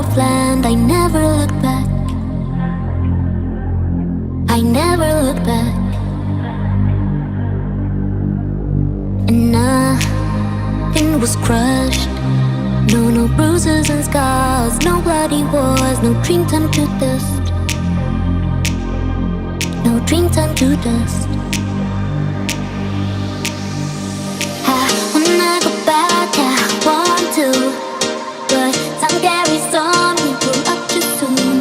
of land, I never look back. I never look back. And nothing was crushed. No bruises and scars, no bloody wars, no dream turned to dust. No dream turned to dust. When I go back, I want to, but time carries on, we grew up too soon.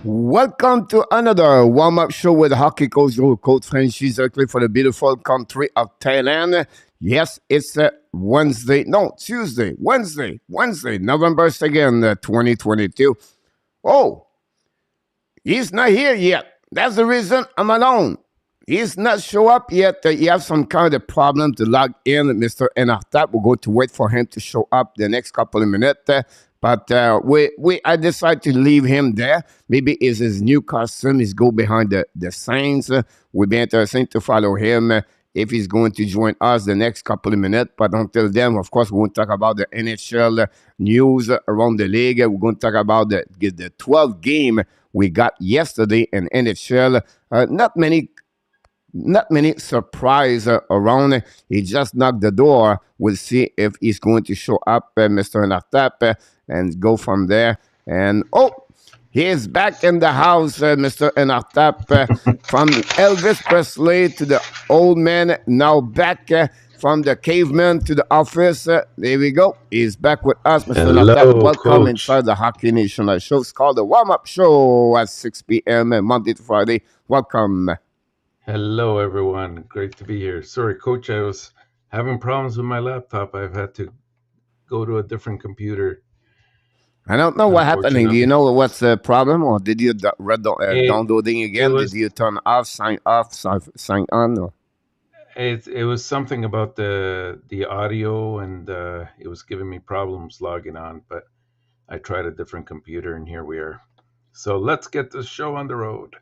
Welcome to another warm-up show with Hockey Coach, your coach franchise directly for the beautiful country of Thailand. Yes, it's Wednesday, November 2nd, 2022. Oh, he's not here yet. That's the reason I'm alone. He's not show up yet. He has some kind of problem to log in, Mr. ENORTAP. We're going to wait for him to show up the next couple of minutes. But I decided to leave him there. Maybe it's his new costume. He's go behind the scenes. Will be interesting to follow him if he's going to join us the next couple of minutes. But until then, of course, we're going to talk about the NHL news around the league. We're going to talk about the 12th game we got yesterday in NHL. Not many surprise around. He just knocked the door. We'll see if he's going to show up, Mr. ENORTAP, and go from there. And he is back in the house, Mr. ENORTAP, from Elvis Presley to the old man, now back from the caveman to the office. There we go. He's back with us, Mr. ENORTAP. Welcome, Coach, inside the Hockey Nation show. It's called the Warm-Up Show at 6 p.m. Monday to Friday. Welcome. Hello, everyone. Great to be here. Sorry, Coach, I was having problems with my laptop. I've had to go to a different computer. I don't know what happening. Do you know what's the problem, or did you downloading again? Did you turn off, sign on? Or? It was something about the audio, and it was giving me problems logging on. But I tried a different computer, and here we are. So let's get this show on the road.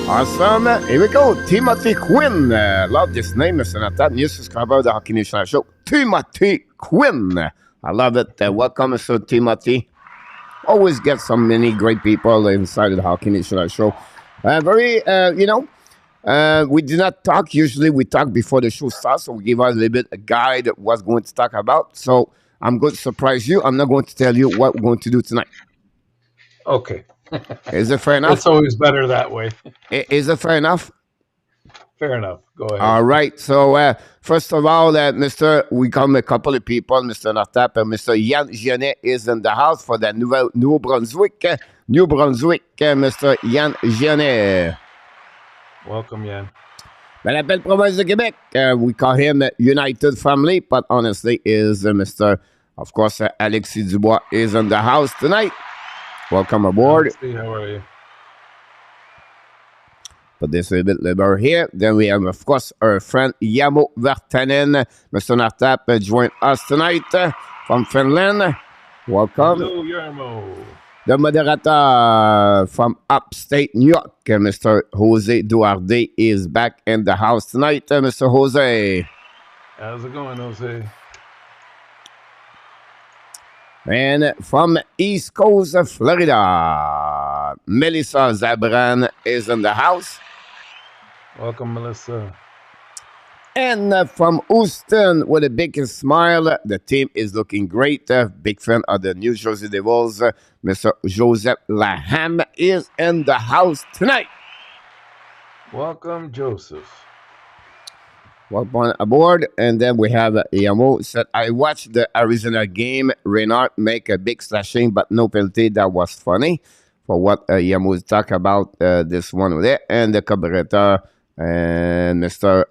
Awesome. Here we go. Timothy Quinn. Love this name, Mr. ENORTAP. New subscriber of the Hockey Nation show. Timothy Quinn. I love it. Welcome, Mr. Timothy. Always get so many great people inside of the Hockey Nation show. We do not talk. Usually we talk before the show starts, so we give us a little bit a guide what's going to talk about. So I'm going to surprise you. I'm not going to tell you what we're going to do tonight. Okay. Is it fair enough? It's always better that way. Is it fair enough? Fair enough. Go ahead. All right. So, first of all, we come a couple of people, Mr. ENORTAP, and Mr. Yann Gionnet is in the house for the New Brunswick. Mr. Yann Gionnet. Welcome, Yann. La belle province de Québec. We call him United Family, but honestly is Mr. Of course, Alexis Dubois is in the house tonight. Welcome aboard. Alexis, how are you? But this is a bit later here. Then we have, of course, our friend Jamo Virtanen. Mr. ENORTAP joined us tonight from Finland. Welcome. Hello, Jamo. The moderator from upstate New York, Mr. Jose Duarte, is back in the house tonight. Mr. Jose. How's it going, Jose? And from East Coast of Florida, Melissa Zabran is in the house. Welcome, Melissa. And from Houston, with a big smile, the team is looking great. Big fan of the New Jersey Devils, Mr. Joseph LANHAM is in the house tonight. Welcome, Joseph. Welcome aboard. And then we have Yamo said, I watched the Arizona game. Reynard make a big slashing, but no penalty. That was funny for what Yamo talked about this one there. And the Cabrera and Mr.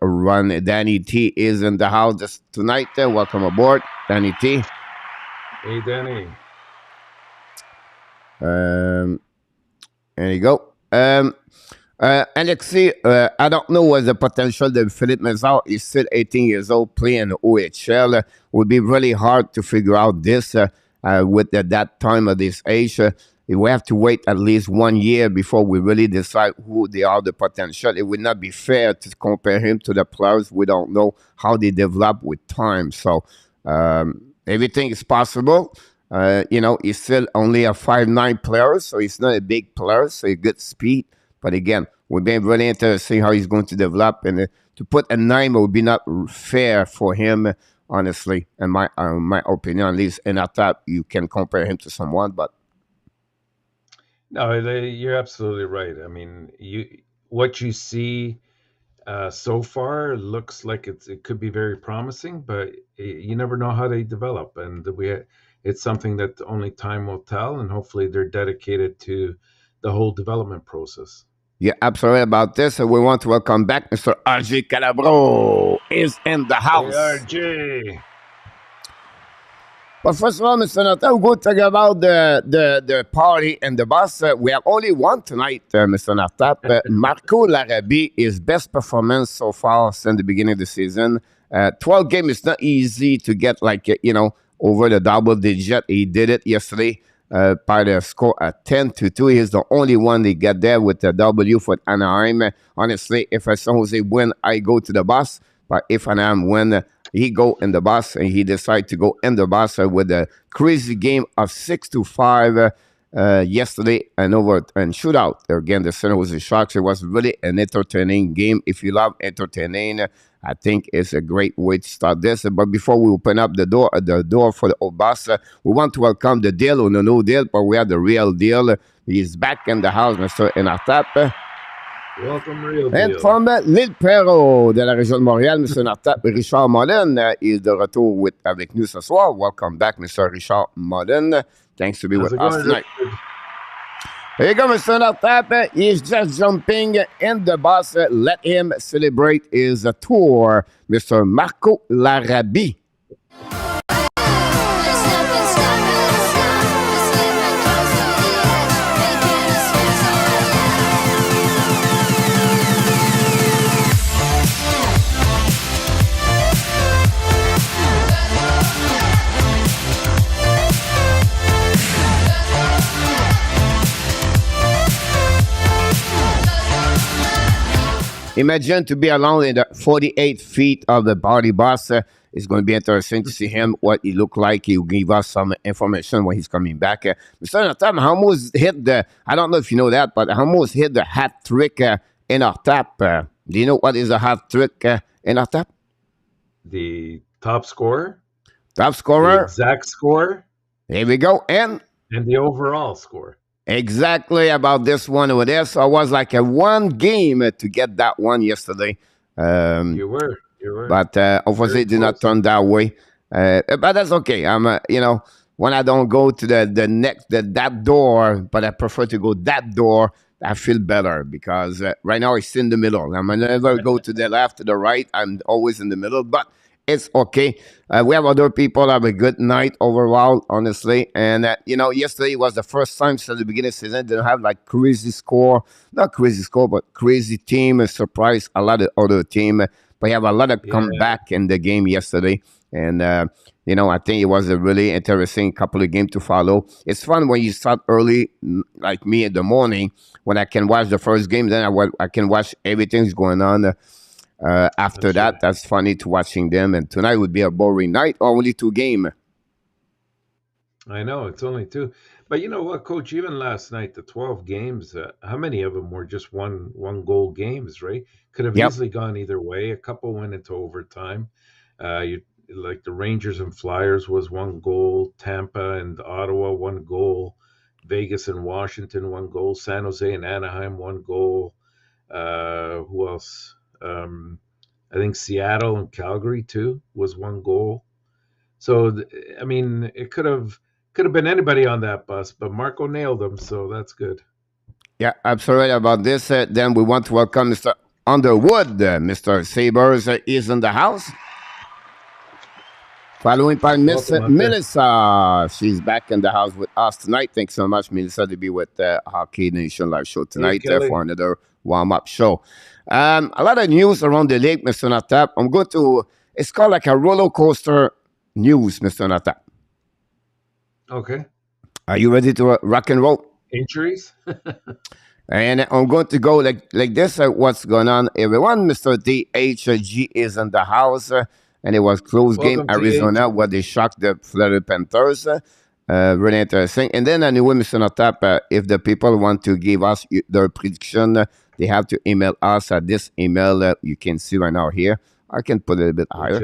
Danny T is in the house tonight. Welcome aboard, Danny T. Hey, Danny. There you go. Alexis, I don't know what the potential of Philippe Mézard. He's still 18 years old, playing OHL. Would be really hard to figure out this with that time of this age. We have to wait at least 1 year before we really decide who they are, the potential. It would not be fair to compare him to the players. We don't know how they develop with time. So everything is possible. He's still only a 5'9" player, so he's not a big player, so a good speed. But again, we've been really interested to see how he's going to develop. And to put a name would be not fair for him, honestly, in my opinion. At least in that type, you can compare him to someone, but no, you're absolutely right. I mean, what you see so far looks like it could be very promising, but you never know how they develop, and it's something that only time will tell. And hopefully, they're dedicated to the whole development process. Yeah, absolutely about this. We want to welcome back Mr. RJ Calabro is in the house. Hey, RJ. But first of all, Mr. ENORTAP, we're going to talk about the party and the bus. We have only one tonight, Mr. ENORTAP. Marco Larrabee, his best performance so far since the beginning of the season. 12 games is not easy to get, over the double digit. He did it yesterday by the score at 10-2. He's the only one they get there with the W for Anaheim. Honestly, if San Jose win, I go to the bus. But if and when he go in the bus and he decide to go in the bus with a crazy game of 6-5 yesterday and shootout. Again, the center was the Sharks. It was really an entertaining game. If you love entertaining, I think it's a great way to start this. But before we open up the door for the old boss, we want to welcome the deal or no deal, but we have the real deal. He's back in the house, Mr. ENORTAP. Welcome, real And deal. from l'île Perrault de la région de Montréal, M. ENORTAP, Richard Mullen is de retour avec nous ce soir. Welcome back, Mr. Richard Mullen. Thanks to be with us tonight. Here you go, Mr. ENORTAP. He's just jumping in the bus. Let him celebrate his tour, Mr. Marco Larrabee. Imagine to be alone in the 48 feet of the body bus. It's going to be interesting to see him, what he look like. He'll give us some information when he's coming back. Mr. ENORTAP almost hit I don't know if you know that, but almost hit the hat trick in our tap. Do you know what is a hat trick in our tap? The top scorer. Top scorer. The exact score. Here we go. And the overall score. Exactly about this one over there. So I was like a one game to get that one yesterday. You were. But unfortunately, it did not turn that way. But that's okay. I'm, when I don't go to that door, but I prefer to go that door, I feel better because right now it's in the middle. I'm never go to the left, to the right. I'm always in the middle, but it's okay. We have other people have a good night overall, honestly. And, yesterday was the first time since the beginning of the season they don't have like crazy score. Not crazy score, but crazy team. Surprise a lot of other team. But you have a lot of comeback in the game yesterday. And, I think it was a really interesting couple of games to follow. It's fun when you start early, like me in the morning, when I can watch the first game. Then I can watch everything's going on. After that, that's funny to watching them. And tonight would be a boring night. Only 2 games. I know it's only 2, but you know what, Coach? Even last night, the 12 games, how many of them were just one goal games? Right? Could have easily gone either way. A couple went into overtime. Like the Rangers and Flyers was 1 goal. Tampa and Ottawa 1 goal. Vegas and Washington 1 goal. San Jose and Anaheim 1 goal. Who else? I think Seattle and Calgary too was 1 goal. So I mean, it could have been anybody on that bus, but Marco nailed them, so that's good. Yeah, absolutely about this. Then we want to welcome Mr. Underwood. Mr. Sabers is in the house. Following by Miss Melissa. She's back in the house with us tonight. Thanks so much, Melissa, to be with the Hockey Nation live show tonight for another warm-up show. A lot of news around the league, Mr. ENORTAP. I'm going to, it's called like a roller coaster news, Mr. ENORTAP. Okay. Are you ready to rock and roll? Injuries? And I'm going to go like this. What's going on, everyone? Mr. DHG is in the house. And it was close game, Arizona, where they shocked the Florida Panthers. Really interesting. And then anyway, Mr. ENORTAP, if the people want to give us their prediction, they have to email us at this email you can see right now here. I can put it a bit higher.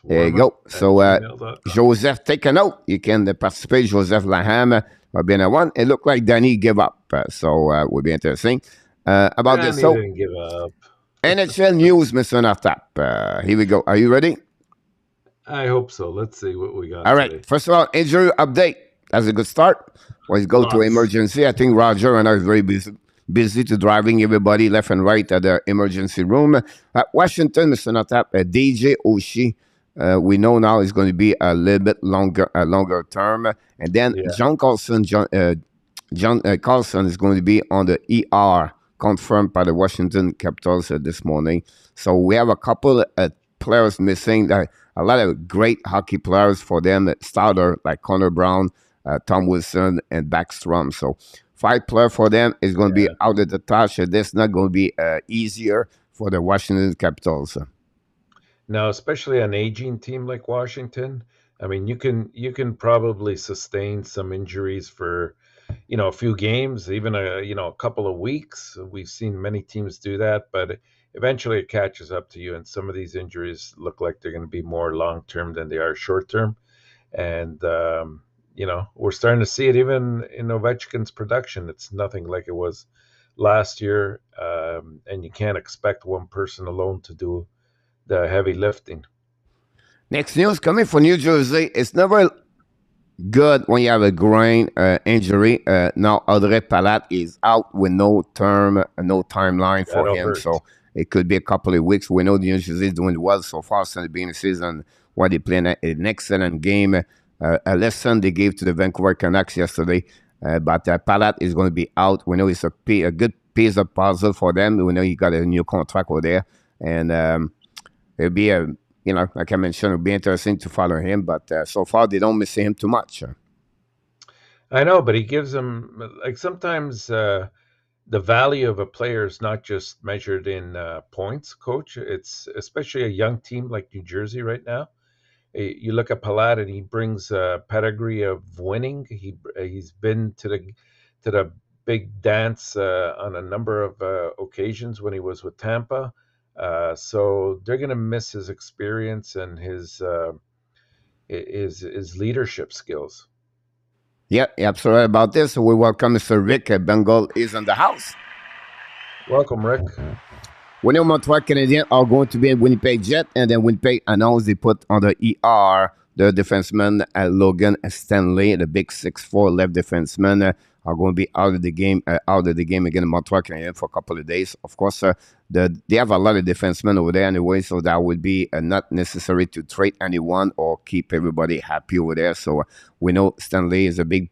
There you go. So, Joseph, take a note. You can participate. Joseph LANHAM will be in one. It looked like Danny gave up. So, will be interesting. About this. So, didn't give up. NHL news, Mr. ENORTAP. Here we go. Are you ready? I hope so. Let's see what we got. All right. Today. First of all, injury update. That's a good start. Let's go to emergency. I think Roger and I is very busy to driving everybody left and right at the emergency room. At Washington, Mr. ENORTAP, DJ Oshie. We know now is going to be a little bit longer term. And then John Carlson is going to be on the ER, confirmed by the Washington Capitals this morning. So we have a couple of players missing. A lot of great hockey players for them. Starter like Connor Brown, Tom Wilson, and Backstrom. So 5 players for them is going to be out of the touch. This is not going to be easier for the Washington Capitals. Now, especially an aging team like Washington, I mean, you can probably sustain some injuries for a few games, even a couple of weeks. We've seen many teams do that, but eventually it catches up to you, and some of these injuries look like they're going to be more long term than they are short term. And we're starting to see it even in Ovechkin's production. It's nothing like it was last year, and you can't expect one person alone to do the heavy lifting. Next news coming from New Jersey. It's never good when you have a groin injury. Now, Audrey Palat is out with no term, no timeline for That'll him. hurt. So it could be a couple of weeks. We know the New Jersey is doing well so far since the beginning of the season, where they played an excellent game. A lesson they gave to the Vancouver Canucks yesterday. But Palat is going to be out. We know it's a good piece of puzzle for them. We know he got a new contract over there. And it'll be like I mentioned, it'll be interesting to follow him. But so far, they don't miss him too much. I know, but he gives them like sometimes the value of a player is not just measured in points, coach. It's especially a young team like New Jersey right now. You look at Palat, and he brings a pedigree of winning. He's been to the big dance on a number of occasions when he was with Tampa. So they're going to miss his experience and his leadership skills. Yeah, absolutely about this. We welcome Mr. Rick Bengal is in the house. Welcome, Rick. We know Montreal Canadiens are going to be in Winnipeg Jet, and then Winnipeg announced they put on the ER the defenseman Logan Stanley, the big 6'4" left defenseman, are going to be out of the game against Montreal Canadiens for a couple of days. Of course, they have a lot of defensemen over there anyway, so that would be not necessary to trade anyone or keep everybody happy over there. So we know Stanley is a big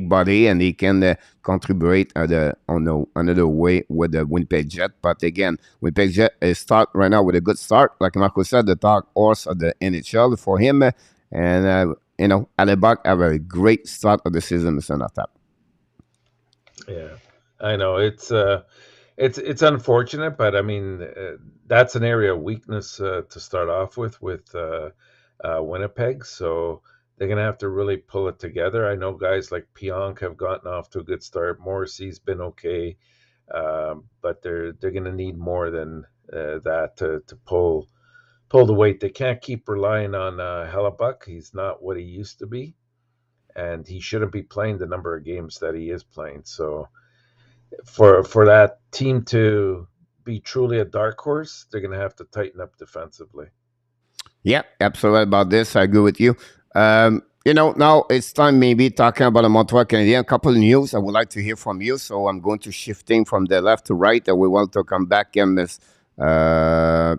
body, and he can contribute on another way with the Winnipeg Jet. But again, Winnipeg Jet is start right now with a good start. Like Marco said, the dark horse of the NHL for him. And, Alebak have a great start of the season, Mr. ENORTAP. Yeah, I know it's unfortunate, but I mean that's an area of weakness to start off with Winnipeg. So they're gonna have to really pull it together. I know guys like Pionk have gotten off to a good start. Morrissey's been okay, but they're gonna need more than that to pull the weight. They can't keep relying on Hellebuck. He's not what he used to be, and he shouldn't be playing the number of games that he is playing. So for that team to be truly a dark horse, they're gonna have to tighten up defensively. Yeah, absolutely about this. I agree with you. Now it's time maybe talking about the Montreal Canadiens. A couple of news I would like to hear from you. So I'm going to shifting from the left to right. And we want to come back and Miss Randy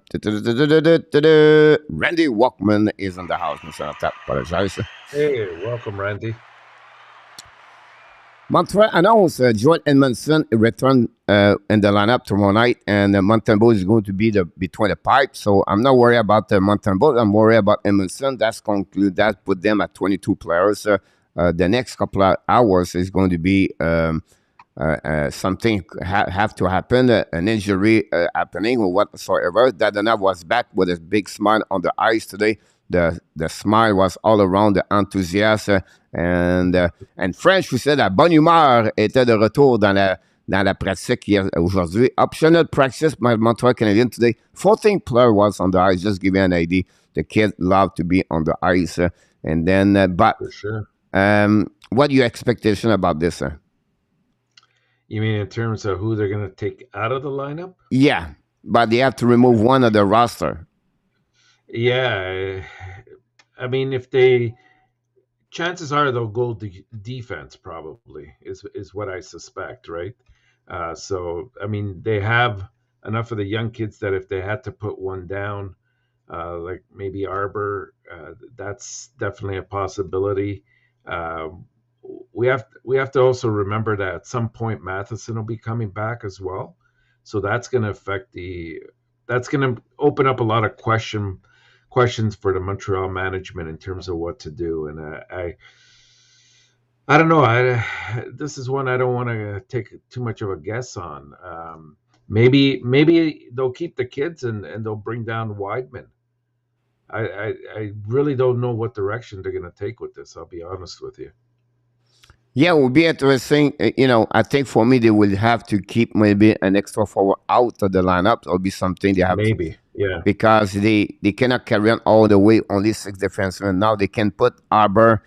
Walkman is in the house, Mr. ENORTAP. Apologize. Hey, welcome, Randy. Montreal announced Joel Edmondson returned in the lineup tomorrow night, and Montembeault is going to be between the pipes. So I'm not worried about Montembeault. I'm worried about Edmondson. That put them at 22 players. The next couple of hours is going to be something have to happen, an injury happening or whatsoever. Dadonov was back with a big smile on the ice today. The smile was all around, the enthusiasme. And French, who said la bonne humeur était de retour dans la pratique aujourd'hui. Optional practice by Montreal Canadiens today. 14 players was on the ice, just give you an idea. The kids love to be on the ice. And then, but For sure. what are your expectation about this? You mean in terms of who they're going to take out of the lineup? Yeah, but they have to remove one of the roster. Yeah, I mean, chances are they'll go defense probably is what I suspect, right? So I mean, they have enough of the young kids that if they had to put one down, like maybe Arbor, that's definitely a possibility. We have to also remember that at some point Matheson will be coming back as well, so that's going to open up a lot of questions for the Montreal management in terms of what to do. And I don't know. This is one I don't want to take too much of a guess on. Maybe they'll keep the kids and they'll bring down Weidman. I really don't know what direction they're going to take with this. I'll be honest with you. Yeah, it would be interesting. I think for me, they will have to keep maybe an extra forward out of the lineup. It'll be something they have to, Maybe, yeah, because they cannot carry on all the way. Only 6 defensemen now. They can put Arbor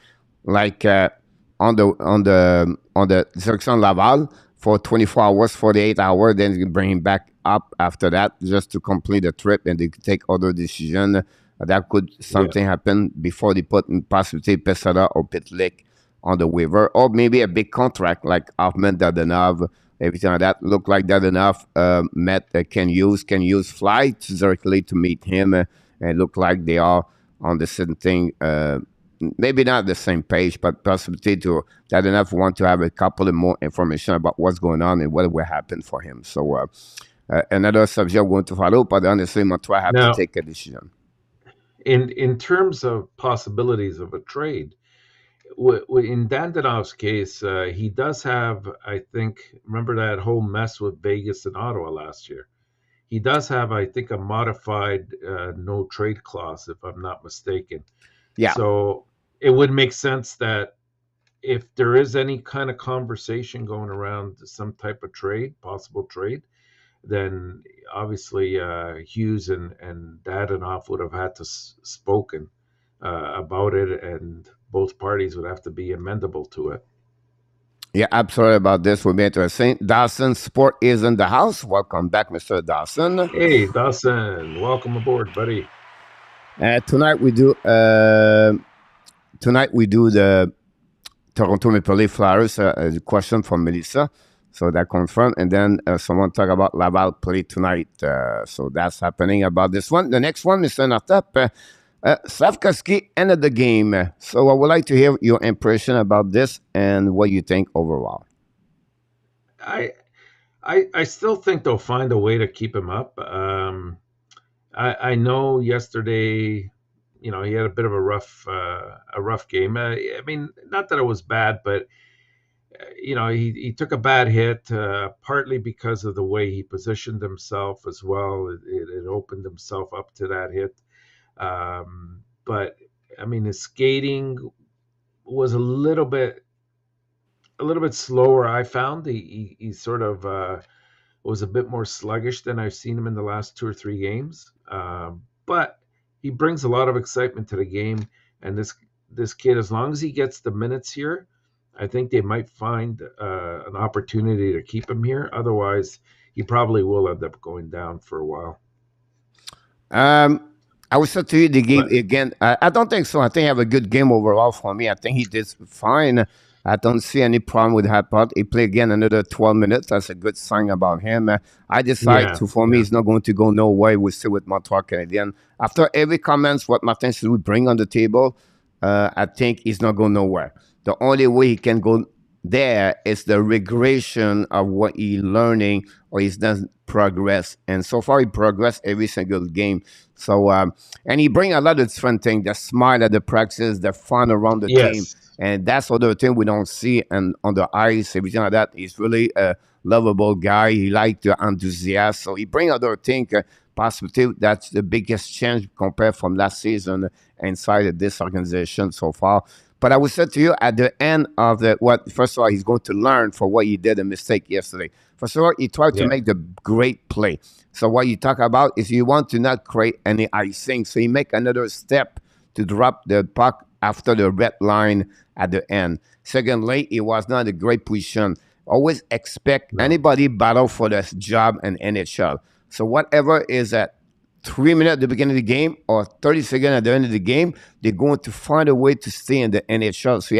like on the direction Laval for 24 hours, 48 hours. Then you bring him back up after that just to complete the trip, and they could take other decision. That could something happen before they put in possibly Pesada or Pitlick on the waiver, or maybe a big contract like Hoffman, Dadenov, everything like that. Look like Dadenov met can use flights directly to meet him, and look like they are on the same thing. Maybe not the same page, but possibly to Dadenov want to have a couple of more information about what's going on and what will happen for him. So another subject I'm going to follow, but honestly, Montreal have to take a decision. In terms of possibilities of a trade, in Dandanov's case, he does have, I think, remember that whole mess with Vegas and Ottawa last year? He does have, I think, a modified no trade clause, if I'm not mistaken. Yeah. So it would make sense that if there is any kind of conversation going around some type of trade, possible trade, then obviously Hughes and Dadanov would have had to spoken about it, and both parties would have to be amendable to it. Yeah, absolutely. About this will be interesting. Dawson Sport is in the house. Welcome back, Mr. Dawson. Hey, Dawson, welcome aboard, buddy. Tonight we do the Toronto Maple Leaf Flyers. A question from Melissa, so that confirmed. And then someone talk about Laval play tonight. So that's happening about this one. The next one, Mr. ENORTAP. Slavkovsky ended the game. So I would like to hear your impression about this and what you think overall. I still think they'll find a way to keep him up. I know yesterday, he had a bit of a rough game. I mean, not that it was bad, but he took a bad hit, partly because of the way he positioned himself as well. It opened himself up to that hit. But I mean, his skating was a little bit slower. I found he sort of was a bit more sluggish than I've seen him in the last 2 or 3 games. But he brings a lot of excitement to the game, and this kid, as long as he gets the minutes here, I think they might find an opportunity to keep him here. Otherwise, he probably will end up going down for a while. I would say to you the game again. I don't think so. I think he have a good game overall for me. I think he did fine. I don't see any problem with that part. He played again another 12 minutes. That's a good sign about him. I decide for me, he's not going to go nowhere. We'll stay with Montreal Canadiens. After every comments, what Martin should bring on the table, I think he's not going nowhere. The only way he can go there is the regression of what he's learning or he's done progress. And so far, he progressed every single game. So, and he bring a lot of different things, the smile at the practice, the fun around the team. And that's other thing we don't see on the ice, everything like that. He's really a lovable guy. He like the enthusiasm. So he bring other things, positive. That's the biggest change compared from last season inside of this organization so far. But I would say to you, at the end of first of all, he's going to learn for what he did a mistake yesterday. First of all, he tried to make the great play. So what you talk about is you want to not create any icing. So you make another step to drop the puck after the red line at the end. Secondly, it was not a great position. Always expect anybody battle for this job in NHL. So whatever is at 3 minutes at the beginning of the game or 30 seconds at the end of the game, they're going to find a way to stay in the NHL. So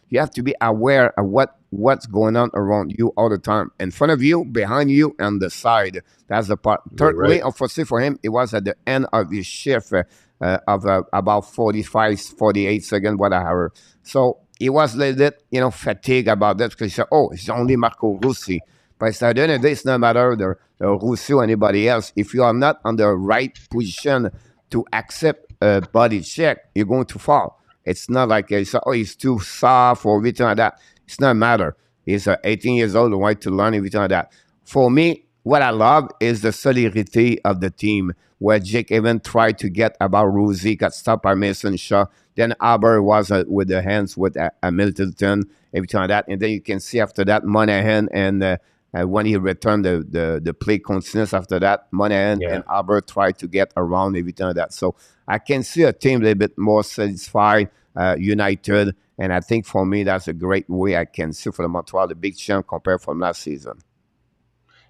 you have to be aware of what's going on around you all the time. In front of you, behind you, and the side. That's the part. Thirdly, unfortunately for him, it was at the end of his shift of about 45, 48 seconds, whatever. So he was a little bit, fatigued about that because he said, it's only Marco Rossi. But at the end of the day, it's no matter the Rossi or anybody else. If you are not on the right position to accept a body check, you're going to fall. It's not like he's too soft or everything like that. It's not a matter. He's 18 years old and want to learn everything like that. For me, what I love is the solidarity of the team, where Jake even tried to get about Rosie, got stopped by Mason Shaw. Then Aber was with the hands with Middleton, every time that. And then you can see after that, Monahan and when he returned the play continuous after that, Monahan Yeah. and Aber tried to get around every time that. So I can see a team a little bit more satisfied, united. And I think for me, that's a great way I can see for the Montreal, the big champ compared from last season.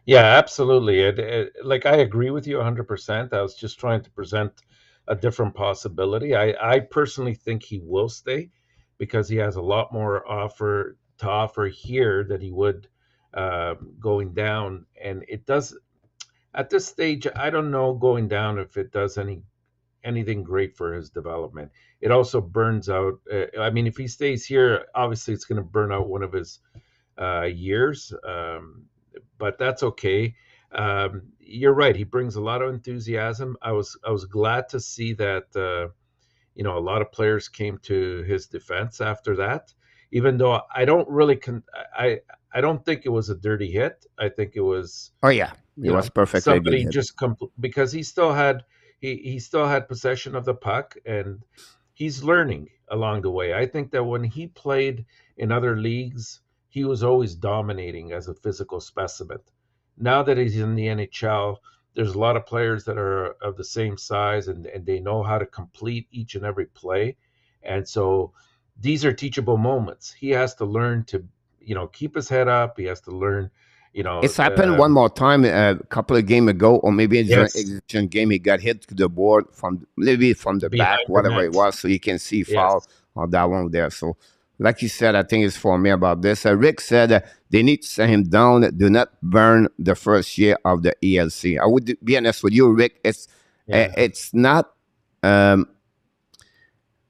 Yeah, absolutely. Like I agree with you 100%. I was just trying to present a different possibility. I personally think he will stay because he has a lot more to offer here than he would going down. And it does at this stage. I don't know going down if it does anything great for his development. It also burns out. I mean, if he stays here, obviously it's going to burn out one of his years. But that's okay. You're right. He brings a lot of enthusiasm. I was glad to see that a lot of players came to his defense after that. Even though I don't really I don't think it was a dirty hit. I think it was Oh, yeah. It was perfectly a good somebody hit. just because he still had possession of the puck, and he's learning along the way. I think that when he played in other leagues, he was always dominating as a physical specimen. Now that he's in the NHL, there's a lot of players that are of the same size, and they know how to complete each and every play. And so these are teachable moments. He has to learn to, keep his head up. He has to learn, It's happened one more time a couple of games ago, or maybe it's an yes, exhibition game. He got hit to the board maybe from the back, behind the whatever it net. was. So you can see foul Yes. on that one there. So, like you said, I think it's for me about this. Rick said they need to send him down. Do not burn the first year of the ELC. I would be honest with you, Rick. Yeah. It's not um,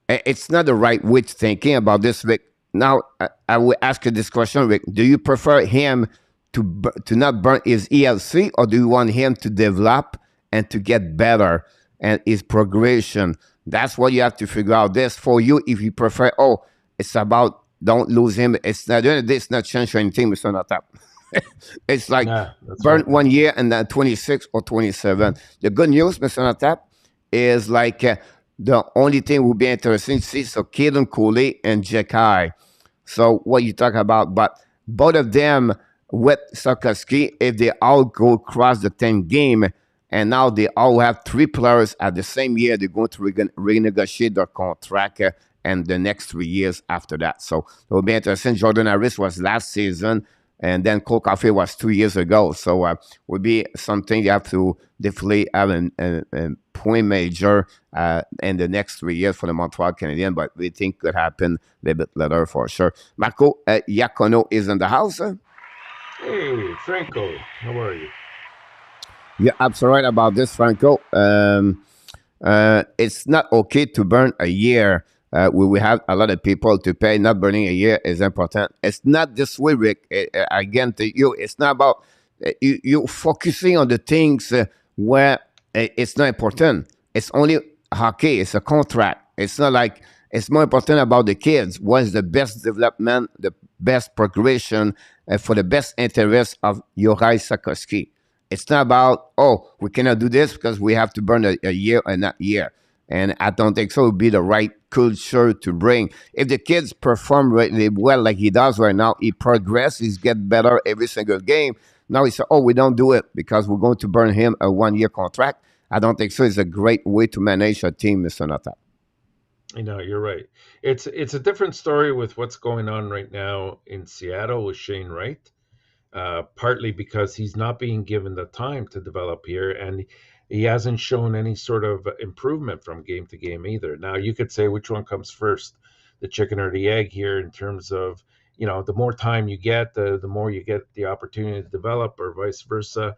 it's not the right way to thinking about this, Rick. Now, I will ask you this question, Rick. Do you prefer him to not burn his ELC, or do you want him to develop and to get better and his progression? That's what you have to figure out. This for you, if you prefer, it's about don't lose him. It's not doing this, not change anything, Mr. Notap. It's like Yeah, that's burn right. 1 year and then 26 or 27. The good news, Mr. Notap, is like the only thing will be interesting to see. So Kaden Cooley and Jekai. So what you talk about, but both of them with Sokoski, if they all go across the 10 game, and now they all have three players at the same year, they're going to renegotiate their contract and the next 3 years after that. So it will be interesting. Jordan Harris was last season, and then Cole Caulfield was 2 years ago. So will be something you have to definitely have a point major in the next 3 years for the Montreal Canadiens, but we think could happen a little bit later for sure. Marco Iacono is in the house. Hey, Franco, how are you? You're absolutely right about this, Franco. It's not okay to burn a year. We will have a lot of people to pay. Not burning a year is important. It's not this way, Rick. Again, to you, it's not about you focusing on the things where it's not important. It's only hockey. It's a contract. It's not like it's more important about the kids. What's the best development, the best progression for the best interest of Yorai Sakoski. It's not about, we cannot do this because we have to burn a year and that year. And I don't think so. It would be the right culture to bring. If the kids perform really well like he does right now, he progresses, he gets better every single game. Now he said, we don't do it because we're going to burn him a 1 year contract. I don't think so. It's a great way to manage a team, Mr. Nata. You're right. It's a different story with what's going on right now in Seattle with Shane Wright. Partly because he's not being given the time to develop here, and he hasn't shown any sort of improvement from game to game either. Now, you could say which one comes first, the chicken or the egg here, in terms of, the more time you get, the more you get the opportunity to develop, or vice versa.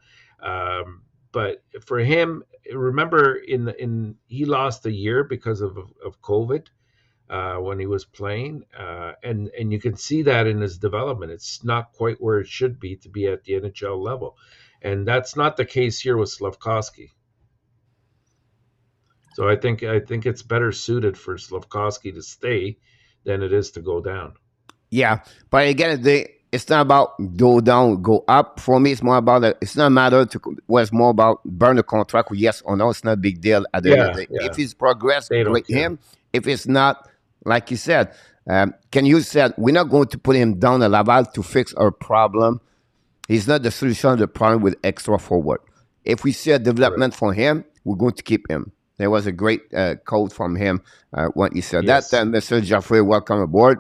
But for him, remember, he lost a year because of COVID. When he was playing, and you can see that in his development. It's not quite where it should be to be at the NHL level, and that's not the case here with Slafkovsky. So I think it's better suited for Slafkovsky to stay than it is to go down. Yeah, but again, it's not about go down, go up. For me, it's more about it's not matter to. Well, it's more about burn the contract, yes or no. It's not a big deal at the end of Yeah, the day. yeah. If it's progress, They don't great care. him. If it's not, like you said, can you said we're not going to put him down at Laval to fix our problem. He's not the solution to the problem with extra forward. If we see a development for him, we're going to keep him. There was a great quote from him when he said Yes. that. Mr. Jeffrey, welcome aboard.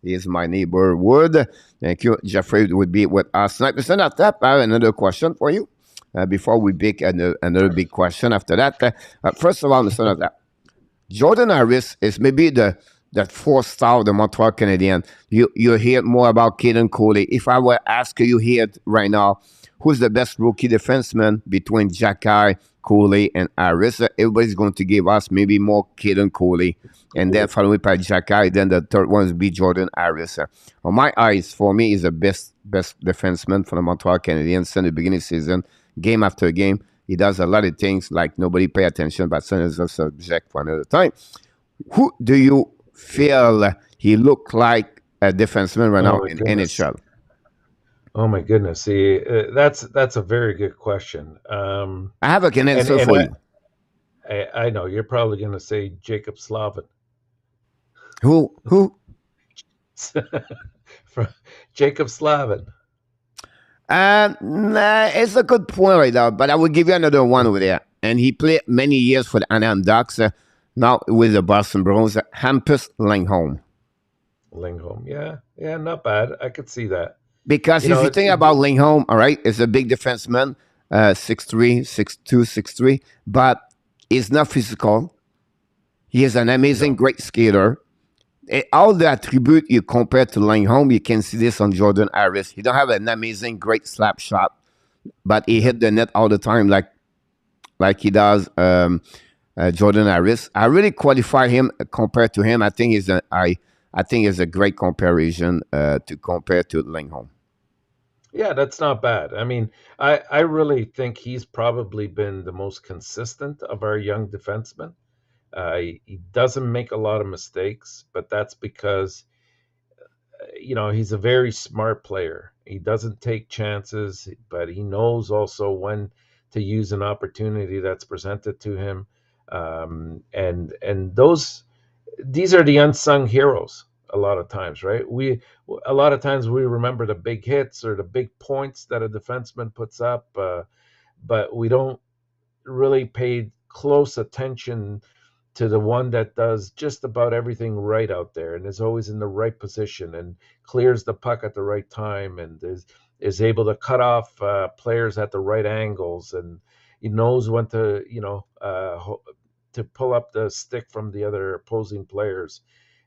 He is my neighborhood. Thank you. Jeffrey would be with us tonight. Mr. Natap, I have another question for you before we pick another big question after that. First of all, Mr. Natap, Jordan Harris is maybe that fourth star of the Montreal Canadiens. You hear more about Caden Coley. If I were to ask you here right now, who's the best rookie defenseman between Jacky, Coley, and Harris? Everybody's going to give us maybe more Caden Coley, and then followed by Jacky. Then the third one would be Jordan Harris. On my eyes, for me, is the best defenseman for the Montreal Canadiens since the beginning of the season, game after game. He does a lot of things like nobody pay attention, but some is a subject for another time. Who do you feel he look like a defenseman right now in NHL? Oh my goodness! See, that's a very good question. I have a can answer for you. I know you're probably going to say Jacob Slavin. Who? Jacob Slavin. Nah, it's a good point right now, but I will give you another one over there. And he played many years for the Anaheim Ducks, now with the Boston Bruins. Hampus Lindholm. Yeah, not bad. I could see that. Because if you think about Lindholm, all right, is a big defenseman, 6'3", 6'2", 6'3", but he's not physical. He is an amazing, great skater. All the attributes you compare to Lindholm, you can see this on Jordan Harris. He don't have an amazing, great slap shot, but he hit the net all the time like he does Jordan Harris. I really qualify him compared to him. I think he's a great comparison to compare to Lindholm. Yeah, that's not bad. I mean, I really think he's probably been the most consistent of our young defensemen. He doesn't make a lot of mistakes, but that's because, he's a very smart player. He doesn't take chances, but he knows also when to use an opportunity that's presented to him. And these are the unsung heroes a lot of times, right? A lot of times we remember the big hits or the big points that a defenseman puts up, but we don't really pay close attention to the one that does just about everything right out there and is always in the right position and clears the puck at the right time and is able to cut off players at the right angles, and he knows when to to pull up the stick from the other opposing players.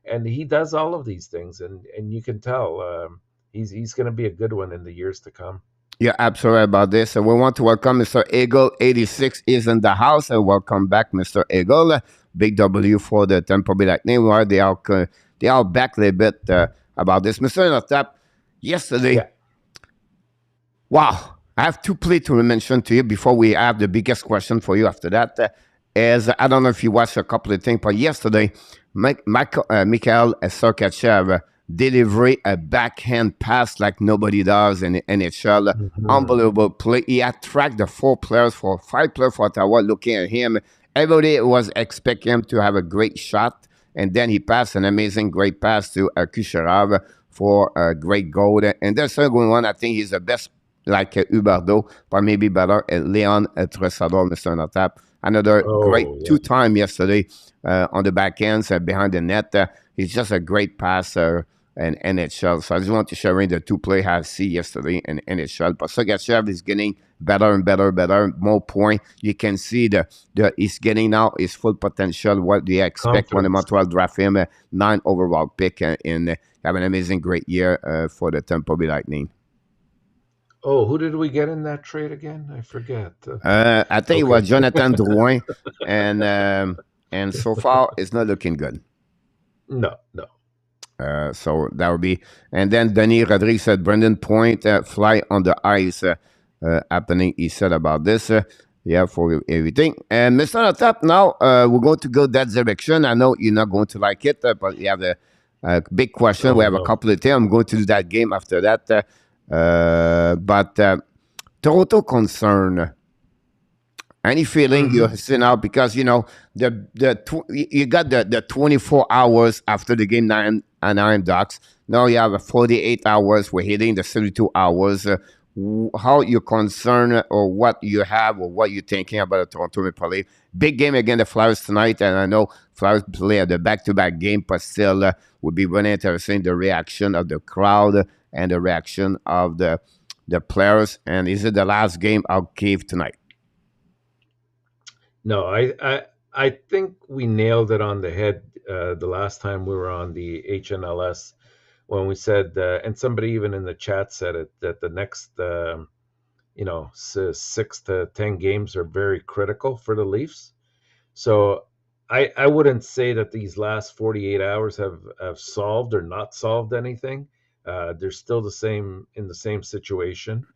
And he does all of these things, and you can tell he's going to be a good one in the years to come. You're absolutely right about this. So we want to welcome Mr. Eagle 86 is in the house, and welcome back, Mr. Eagle. Big W for the Tampa Bay Lightning. They are back a little bit about this. Mr. ENORTAP, yesterday, wow, I have two plays to mention to you before we have the biggest question for you after that. I don't know if you watched a couple of things, but yesterday, Mikhail Sergachev delivered a backhand pass like nobody does in the NHL. Mm-hmm. Unbelievable play. He attracted the 5 players for Ottawa looking at him. Everybody was expecting him to have a great shot, and then he passed an amazing, great pass to Kucherov for a great goal. And the second one, I think he's the best, like Huberdeau, but maybe better, Leon Tresador, Mr. ENORTAP. Another great 2-time yesterday on the back ends behind the net. He's just a great passer in NHL. So I just want to share the 2 play I see yesterday in NHL. But Sergachev is getting better and better, more point. You can see he's getting now his full potential. What do you expect when the Montreal draft him? 9 overall pick and have an amazing, great year for the Tampa Bay Lightning. Oh, who did we get in that trade again? I forget. I think it was Jonathan Drouin, and so far it's not looking good. No. So that would be, and then Danny Rodriguez said Brendan Point fly on the ice happening. He said about this. For everything. And Mr. ENORTAP, now we're going to go that direction. I know you're not going to like it, but you have Big question. We Oh have a no. couple of things. I'm going to do that game after that. But Toronto concern. Any feeling you're seeing out because you got the 24 hours after the game nine Ducks. Now you have a 48 hours. We're hitting the 72 hours. How you concerned or what you have or what you're thinking about the Toronto Maple Leafs? Big game against the Flyers tonight, and I know Flyers play at the back-to-back game, but still would be really interesting the reaction of the crowd and the reaction of the players. And is it the last game I'll give tonight? No, I think we nailed it on the head the last time we were on the HNLS when we said, and somebody even in the chat said it, that the next 6 to 10 games are very critical for the Leafs. So I wouldn't say that these last 48 hours have solved or not solved anything. They're still in the same situation.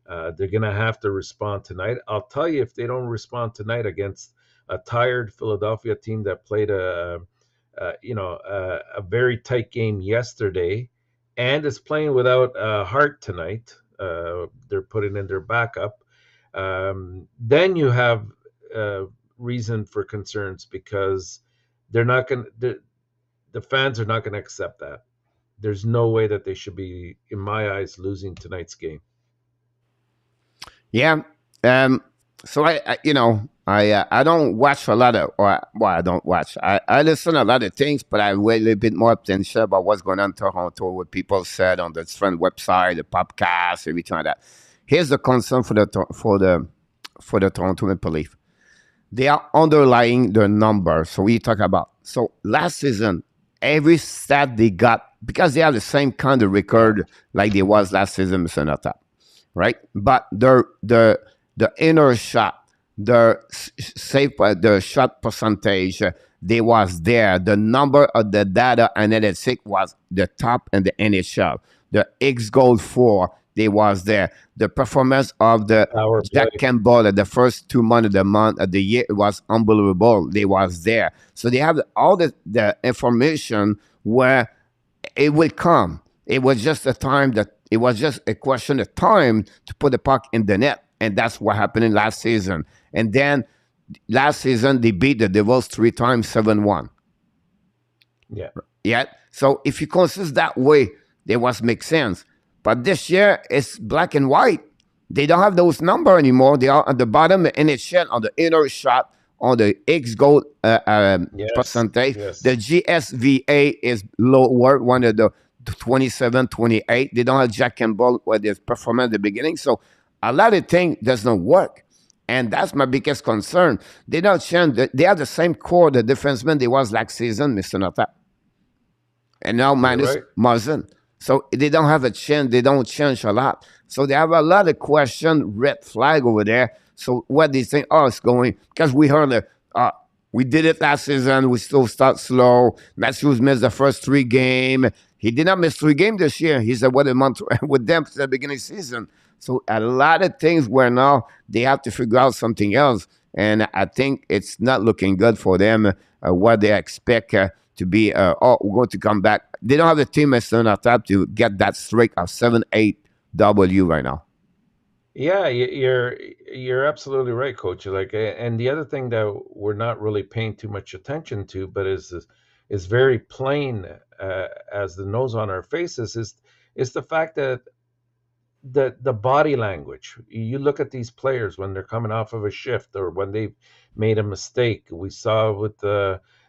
They're going to have to respond tonight. I'll tell you, if they don't respond tonight against a tired Philadelphia team that played a very tight game yesterday and is playing without Hart tonight, they're putting in their backup. Then you have reason for concerns because they're not going the fans are not going to accept that. There's no way that they should be, in my eyes, losing tonight's game. Yeah. So I don't watch a lot of, I don't watch. I listen to a lot of things, but I weigh a little bit more attention about what's going on in Toronto, what people said on the different website, the podcast, everything like that. Here's the concern for the Toronto Maple Leafs. They are underlying the number. So we talk about. So last season, every stat they got, because they have the same kind of record like they was last season, Mr. ENORTAP, right? But the inner shot, the shot percentage, they was there. The number of the data analytics was the top in the NHL. The X goal for, they was there. The performance of the Jack Campbell at the first 2 months of the year was unbelievable. They was there. So they have all the information where it will come. It was just a time that it was just a question of time to put the puck in the net. And that's what happened in last season. And then last season, they beat the Devils 3 times, 7-1. Yeah. Yeah. So if you consider that way, they was make sense. But this year, it's black and white. They don't have those numbers anymore. They are at the bottom of the NHL on the inner shot, on the X goal percentage. Yes. The GSVA is lower, one of the 27, 28. They don't have Jack Campbell with his performance at the beginning. So a lot of things does not work. And that's my biggest concern. They don't change. They have the same core, the defenseman they was last season, Mr. ENORTAP. And now minus Muzzin. So they don't have a change. They don't change a lot. So they have a lot of question, red flag over there. So what they think, it's going, because we heard we did it last season. We still start slow. Matthews missed the first 3 games. He did not miss 3 games this year. He's a month with them since the beginning of the season. So a lot of things where now they have to figure out something else. And I think it's not looking good for them, what they expect to be, we're going to come back. They don't have the team as ENORTAP to get that streak of 7-8 W right now. Yeah, you're absolutely right, Coach. Like, and the other thing that we're not really paying too much attention to, but is very plain as the nose on our faces, is the fact that the body language. You look at these players when they're coming off of a shift or when they've made a mistake. We saw with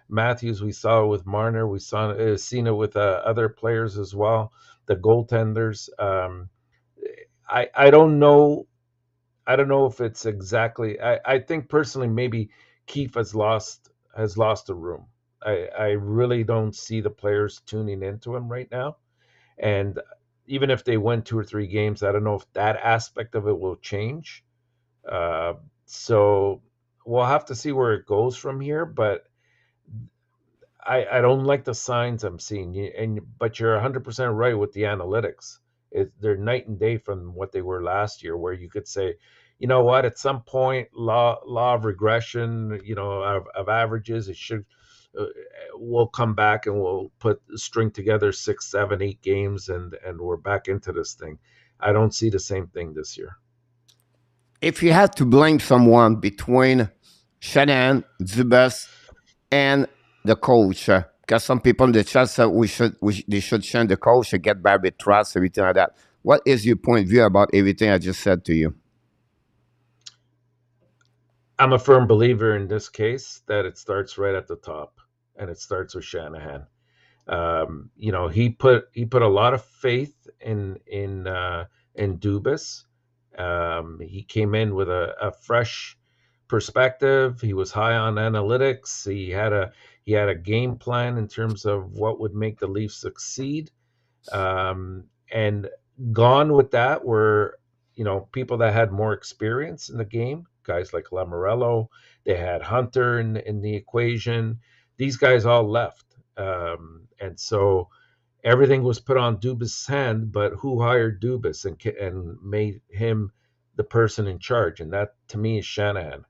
Matthews, we saw it with Marner, we seen it with other players as well. The goaltenders. I don't know. I don't know if it's exactly. I think personally maybe Keefe has lost the room. I really don't see the players tuning into him right now, and even if they win 2 or 3 games, I don't know if that aspect of it will change. So we'll have to see where it goes from here. But I don't like the signs I'm seeing. But you're 100% right with the analytics. They're night and day from what they were last year, where you could say, you know what, at some point, law of regression, of averages, it should we'll come back and we'll string together 6, 7, 8 games, and we're back into this thing. I don't see the same thing this year. If you had to blame someone between Shanahan, Dubas, and the coach, because some people in the chat said they should change the coach to get back with trust, everything like that. What is your point of view about everything I just said to you? I'm a firm believer in this case that it starts right at the top, and it starts with Shanahan. He put a lot of faith in Dubas. He came in with a fresh perspective. He was high on analytics. He had a game plan in terms of what would make the Leafs succeed. And gone with that were, people that had more experience in the game, guys like Lamoriello. They had Hunter in the equation. These guys all left. And so everything was put on Dubas' hand, but who hired Dubas and made him the person in charge? And that, to me, is Shanahan.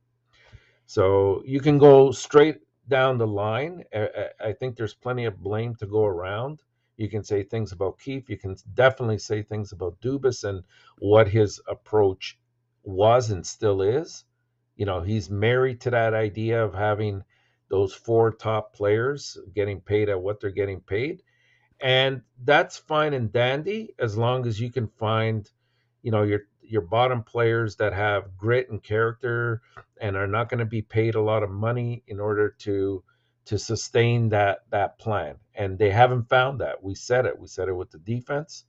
So you can go straight down the line. I think there's plenty of blame to go around. You can say things about Keefe. You can definitely say things about Dubas and what his approach was and still is. He's married to that idea of having those 4 top players getting paid at what they're getting paid. And that's fine and dandy as long as you can find, your bottom players that have grit and character and are not going to be paid a lot of money in order to sustain that plan. And they haven't found that. We said it with the defense.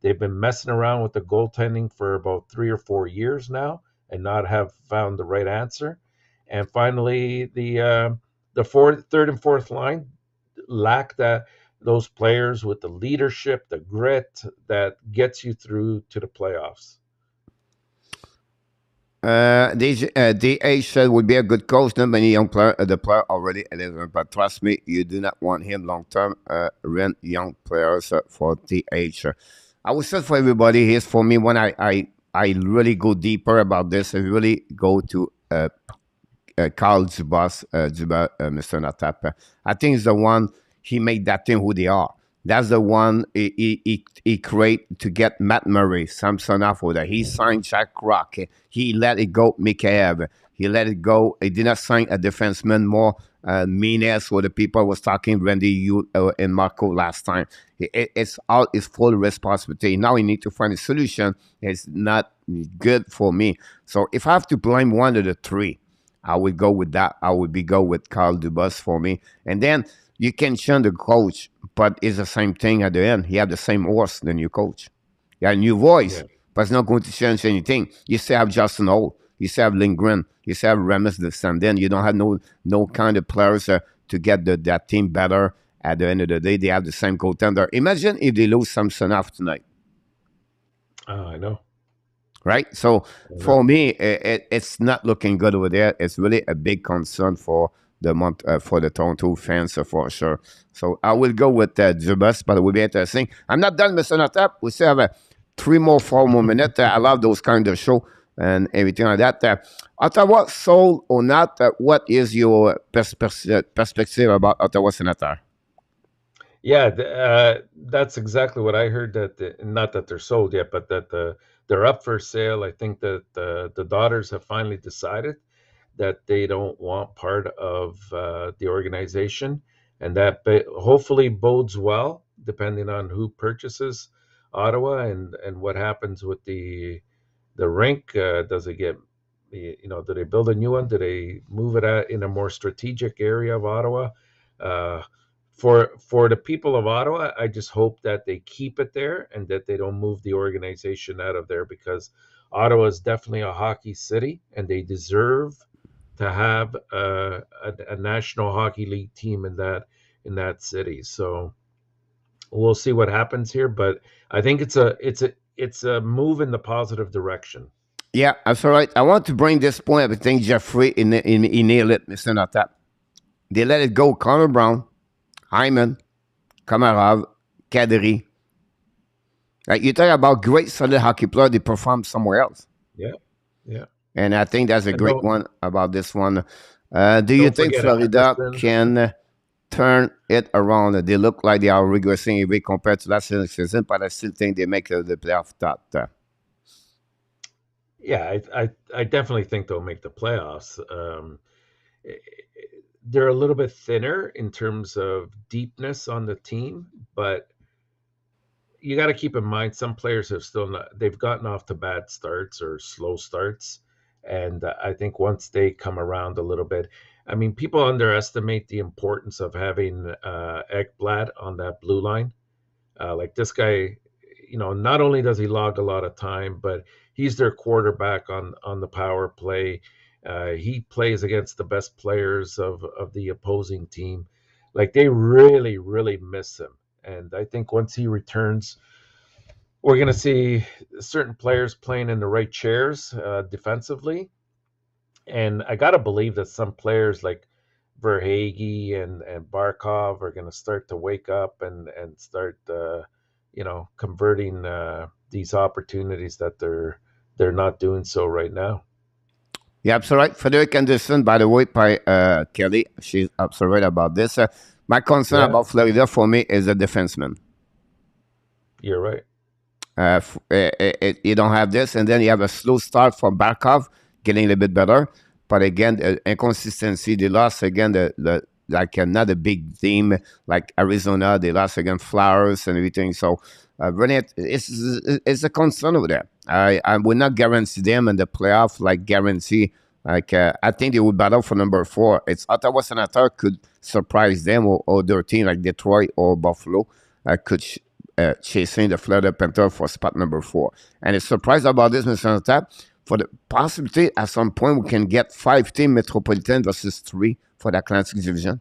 They've been messing around with the goaltending for about 3 or 4 years now and not have found the right answer. And finally, the third and fourth line lack those players with the leadership, the grit that gets you through to the playoffs. DH said would be a good coach. Not many young player, the player already 11, but trust me, you do not want him long term. Rent young players for DH. I would say for everybody, here's for me when I really go deeper about this. I really go to Carl Dubas, Mr. ENORTAP. I think it's the one he made that team who they are. That's the one he created to get Matt Murray, Samsonov for that. He signed Jack Rock. He let it go, Mikheyev. He let it go. He did not sign a defenseman more. Menes, where the people was talking, Randy and Marco last time. It's all his full responsibility. Now he need to find a solution. It's not good for me. So if I have to blame one of the 3, I would go with that. I would go with Carl Dubas for me. And then you can change the coach, but it's the same thing at the end. He have the same horse, the new coach. You have a new voice, but it's not going to change anything. You still have Justin Holt. You still have Lindgren. You still have Remus Descendant. You don't have no kind of players to get that team better. At the end of the day, they have the same goaltender. Imagine if they lose Samsonov tonight. I know. Right? So for me, it's not looking good over there. It's really a big concern for the Toronto fans for sure. So I will go with Dubas, but it will be interesting. I'm not done, Mr. ENORTAP. We still have 4 more minutes. I love those kind of show and everything like that. Ottawa sold or not? What is your perspective about Ottawa Senator? Yeah, that's exactly what I heard. That not that they're sold yet, but that they're up for sale. I think that the daughters have finally decided that they don't want part of the organization, and that hopefully bodes well, depending on who purchases Ottawa and what happens with the rink. Does it get, do they build a new one? Do they move it in a more strategic area of Ottawa? For the people of Ottawa, I just hope that they keep it there and that they don't move the organization out of there, because Ottawa is definitely a hockey city and they deserve to have a National Hockey League team in that city. So we'll see what happens here, but I think it's a move in the positive direction. Yeah, that's all right. I want to bring this point. I think Jeffrey in nailed it, Mr. ENORTAP. They let it go. Connor Brown, Hyman, Komarov, Kadri. You talk about great solid hockey players. They perform somewhere else. Yeah. And I think that's a great one about this one. Do you think Florida can turn it around. They look like they are regressing a bit compared to last season, but I still think they make the playoff top. Yeah, I definitely think they'll make the playoffs. They're a little bit thinner in terms of deepness on the team, but you got to keep in mind some players have still not, they've gotten off to bad starts or slow starts, and I think once they come around a little bit, I mean, people underestimate the importance of having Ekblad on that blue line. Like this guy, not only does he log a lot of time, but he's their quarterback on the power play. He plays against the best players of the opposing team. Like they really, really miss him. And I think once he returns, we're going to see certain players playing in the right chairs defensively. And I got to believe that some players like Verhage and Barkov are going to start to wake up and start, converting these opportunities that they're not doing so right now. Yeah, absolutely. Frederick Anderson, by the way, by Kelly, she's absolutely about this. My concern about Florida for me is a defenseman. You're right. You don't have this, and then you have a slow start for Barkov, getting a little bit better. But again, the inconsistency, they lost again, like not a big team like Arizona, they lost again Flowers and everything. So, really, it's a concern over there. I would not guarantee them in the playoff, like guarantee. Like I think they would battle for number 4. It's Ottawa Senator could surprise them or their team like Detroit or Buffalo could chasing the Florida Panther for spot number 4. And it's surprised about this, Mr. Tap, for the possibility at some point we can get 5-team Metropolitan versus 3 for the Atlantic Division.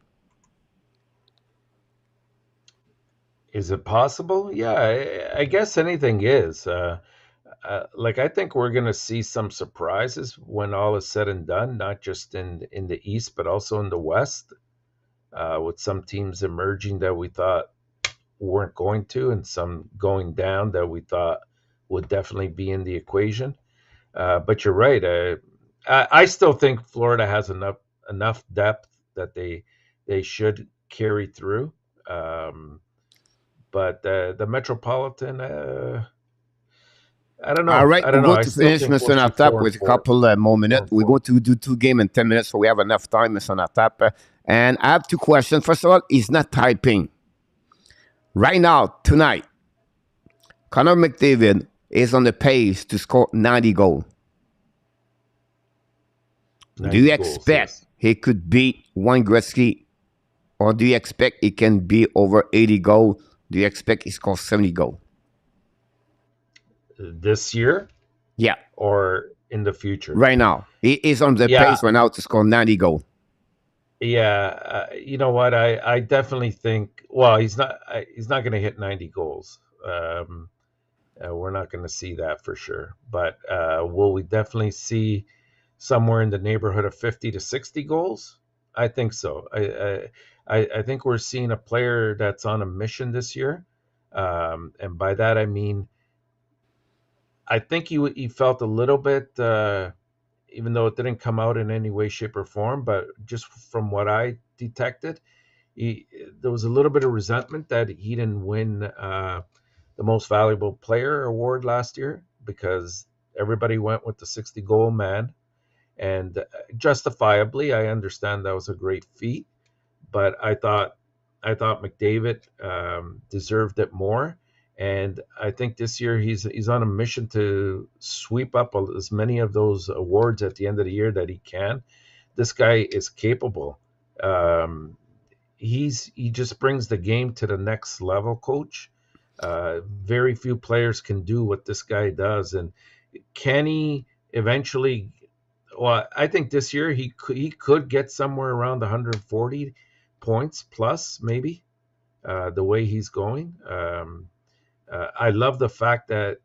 Is it possible? Yeah, I guess anything is. Like I think we're going to see some surprises when all is said and done, not just in the East, but also in the West, with some teams emerging that we thought weren't going to, and some going down that we thought would definitely be in the equation. But you're right. I still think Florida has enough depth that they should carry through. But the Metropolitan, I don't know. All right, I don't we're know. going I to still finish, think Mr. we'll see Natap, 4 and with a 4. couple more minutes. 4 We're and 4. going to do 2 games in 10 minutes, so we have enough time, Mr. Natap. And I have 2 questions. First of all, he's not typing. Right now, tonight, Connor McDavid is on the pace to score 90 goals. Do you expect he could beat Wayne Gretzky? Or do you expect he can be over 80 goals? Do you expect he scores 70 goals? This year? Yeah. Or in the future? Right now. He is on the pace right now to score 90 goals. Yeah. You know what? I definitely think, well, he's not going to hit 90 goals. We're not going to see that for sure. But will we definitely see somewhere in the neighborhood of 50 to 60 goals? I think so. I think we're seeing a player that's on a mission this year. And by that, I mean, I think he felt a little bit, even though it didn't come out in any way, shape, or form, but just from what I detected, there was a little bit of resentment that he didn't win the most valuable player award last year because everybody went with the 60-goal man. And justifiably, I understand that was a great feat, but I thought McDavid deserved it more. And I think this year he's on a mission to sweep up as many of those awards at the end of the year that he can. This guy is capable. He just brings the game to the next level, Coach. Very few players can do what this guy does. And can he eventually? Well, I think this year he could get somewhere around 140 points plus, maybe, the way he's going. I love the fact that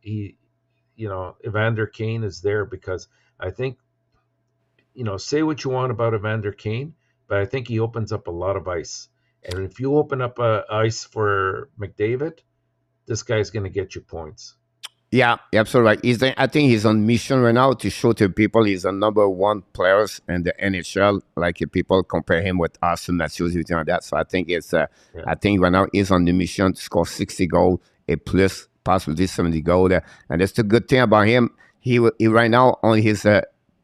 Evander Kane is there because I think, say what you want about Evander Kane, but I think he opens up a lot of ice. And if you open up ice for McDavid, this guy's going to get you points. Yeah, you're absolutely right. I think he's on mission right now to show to people he's the number one players in the NHL. Like if people compare him with Austin Matthews, everything like that. So I think Yeah. I think right now he's on the mission to score 60 goals, a plus possibly 70 goals. And that's the good thing about him. He right now on his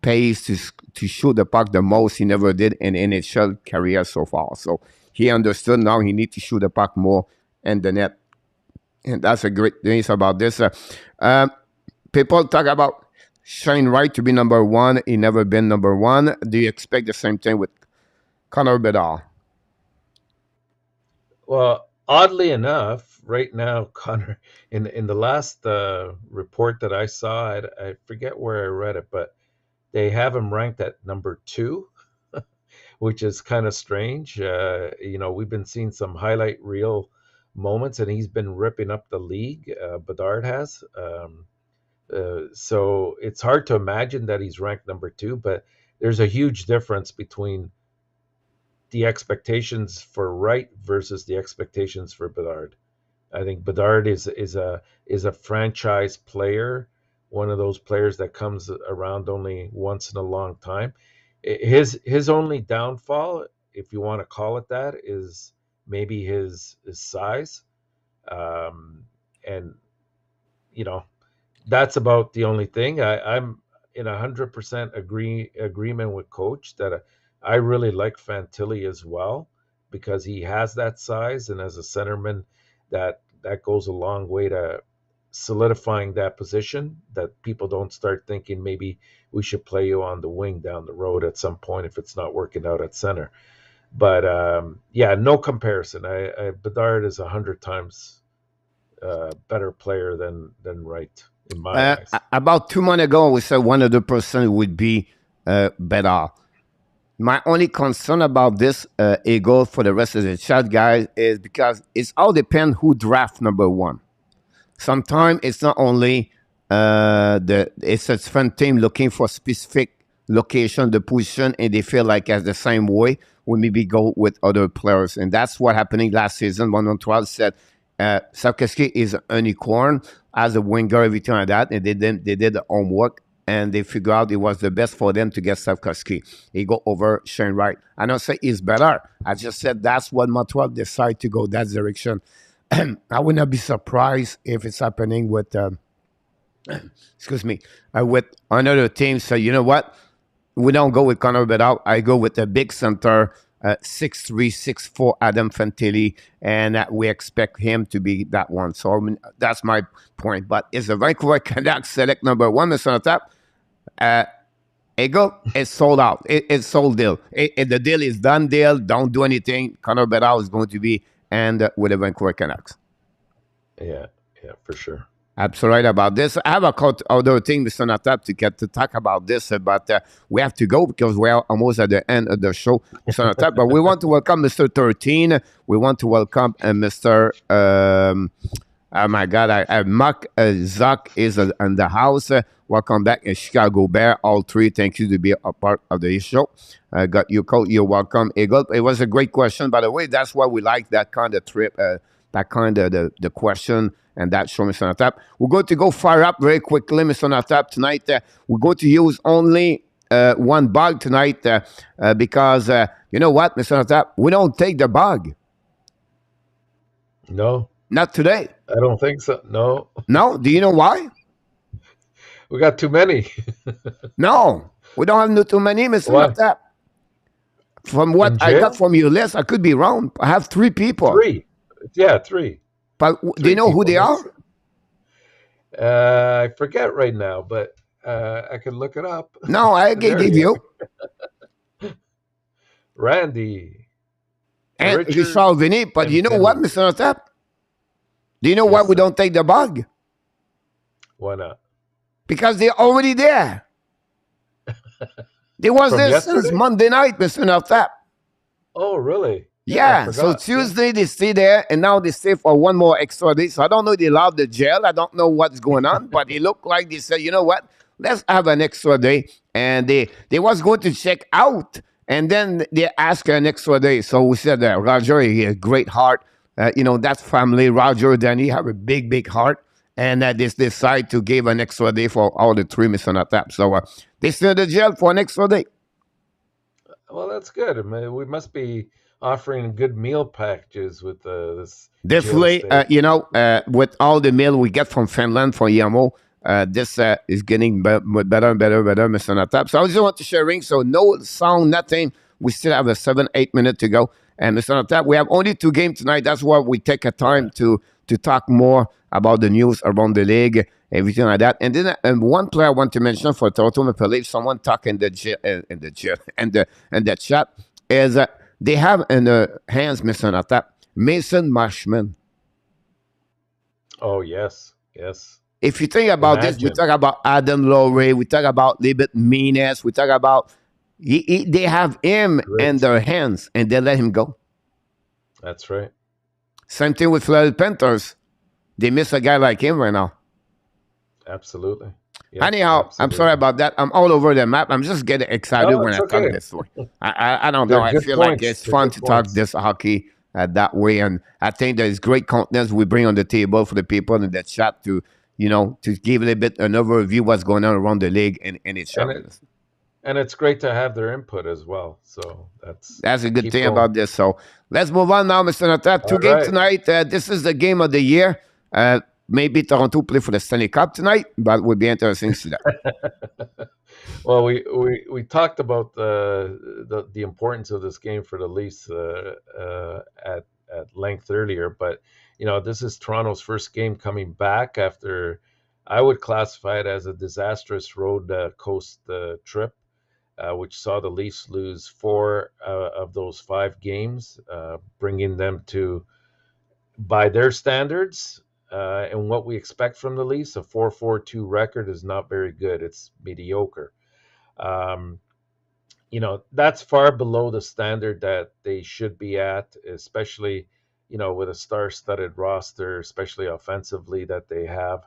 pace to shoot the puck the most he never did in NHL career so far. So he understood now he need to shoot the puck more in the net. And that's a great thing about this. Um, People talk about Shane Wright to be number one. He never been number one. Do you expect the same thing with Connor Bedard? Well, oddly enough, right now, Connor, in the last report that I saw, I forget where I read it, but they have him ranked at number 2, which is kind of strange. We've been seeing some highlight reel moments, and he's been ripping up the league. Bedard has. So it's hard to imagine that he's ranked number 2, but there's a huge difference between the expectations for Wright versus the expectations for Bedard. I think Bedard is a franchise player, one of those players that comes around only once in a long time. His only downfall, if you want to call it that, is maybe his size, and you know that's about the only thing. I'm in 100% agreement with Coach that I really like Fantilli as well because he has that size, and as a centerman, that goes a long way to solidifying that position. That people don't start thinking maybe we should play you on the wing down the road at some point if it's not working out at center. But yeah, no comparison. Bedard is 100 times better player than Wright in my eyes. About 2 months ago, we said 100% would be Bedard. My only concern about this Eagle for the rest of the chat, guys, is because it's all depends who draft number 1. Sometimes it's not only it's a fun team looking for specific location, the position, and they feel like as the same way we maybe go with other players, and that's what happening last season. 112 said Sarkowski is an unicorn as a winger, everything like that, and they did the homework. And they figured out it was the best for them to get Sarkowski. He go over Shane Wright. I don't say he's better. I just said that's what Montreal decided to go that direction. I would not be surprised if it's happening with, with another team. So you know what? We don't go with Connor Bedard. I go with a big center, 6'3", 6'4", Adam Fantilli, and we expect him to be that one. So I mean, that's my point. But is the Vancouver Canucks select number 1, Mr. Tap? Eagle, it's sold out. It's sold deal. The deal is done deal. Don't do anything. Connor Bedard is going to be and with the Vancouver Canucks. Yeah, for sure. Absolutely right about this. I have a other thing, Mr. Natap, to get to talk about this, but we have to go because we're almost at the end of the show, Mr. Natap. But we want to welcome Mr. 13. We want to welcome Mr. Oh my God, Mark Zuck is in the house. Welcome back, Chicago Bear. All three, thank you to be a part of the show. Got you, Cole. You're welcome, Eagle. It was a great question, by the way. That's why we like that kind of trip, that kind of the question and that show, Mr. Natap. We're going to go fire up very quickly, Mr. Natap. Tonight, we're going to use only one bug tonight because, you know what, Mr. Natap? We don't take the bug. No. Not today. I don't think so. No. No? Do you know why? We got too many. No. We don't have too many, Mr. Natap. From what I got from your list, I could be wrong. I have 3 people. 3. Yeah, 3. But do you know who they are? I forget right now, but I can look it up. No, I gave you. Randy. And Richard Vinny. But you know what, Mr. Natap? Do you know why we don't take the bug? Why not? Because they're already there. They was there since Monday night, Mr. Natap. Oh, really? Yeah, so Tuesday they stay there, and now they stay for one more extra day. So I don't know if they love the jail. I don't know what's going on, but it looked like they said, you know what, let's have an extra day. And they was going to check out, and then they asked an extra day. So we said Roger, he has a great heart. That's family. Roger, Danny have a big, big heart. and they decide to give an extra day for all the three MILESTONES. So they stay in the jail for an extra day. Well, that's good. I mean, we must be offering good meal packages with this jail Definitely, stay. with all the mail we get from Finland for EMO, this is getting better and better, MILESTONES. So I just want to share ring. So no sound, nothing. We still have a 7-8 minute to go. And MILESTONES, we have only 2 games tonight. That's why we take a time to talk more about the news around the league, everything like that. And then one player I want to mention for Toronto Maple Leafs, someone talk in the chat is they have in their hands, MILESTONES, Mason Marshman. Oh yes. If you think about this, we talk about Adam Lowry, we talk about Libet Menes, we talk about they have him in their hands and they let him go. That's right. Same thing with Florida Panthers. They miss a guy like him right now. Absolutely. Yeah, anyhow, absolutely. I'm sorry about that. I'm all over the map. I'm just getting excited when I talk this way. I don't know. I feel like it's fun to talk this hockey that way. And I think there's great content we bring on the table for the people in the chat to, to give a little bit an overview what's going on around the league and its and it's great to have their input as well. So that's a good thing about this. So let's move on now, Mr. Natat. 2 games tonight. This is the game of the year. Maybe Toronto play for the Stanley Cup tonight, but it would be interesting to see that. Well, we talked about the importance of this game for the Leafs at length earlier, but this is Toronto's first game coming back after I would classify it as a disastrous road coast trip, which saw the Leafs lose 4 of those 5 games, bringing them to, by their standards, and what we expect from the Leafs, a 4-4-2 record is not very good. It's mediocre. That's far below the standard that they should be at, especially, with a star-studded roster, especially offensively that they have.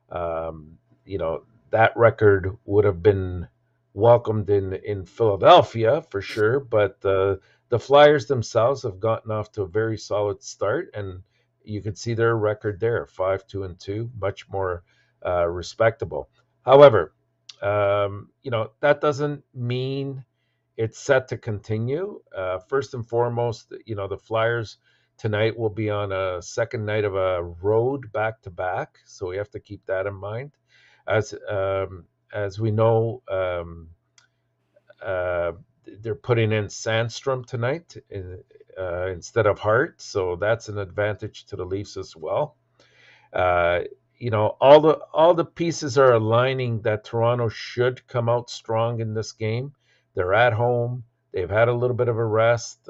That record would have been welcomed in Philadelphia for sure, but the Flyers themselves have gotten off to a very solid start, and you could see their record there, 5-2-2, much more respectable. However, that doesn't mean it's set to continue. First and foremost, the Flyers tonight will be on a second night of a road back-to-back, so we have to keep that in mind. As we know, they're putting in Sandstrom tonight instead of Hart, so that's an advantage to the Leafs as well. All the pieces are aligning that Toronto should come out strong in this game. They're at home. They've had a little bit of a rest.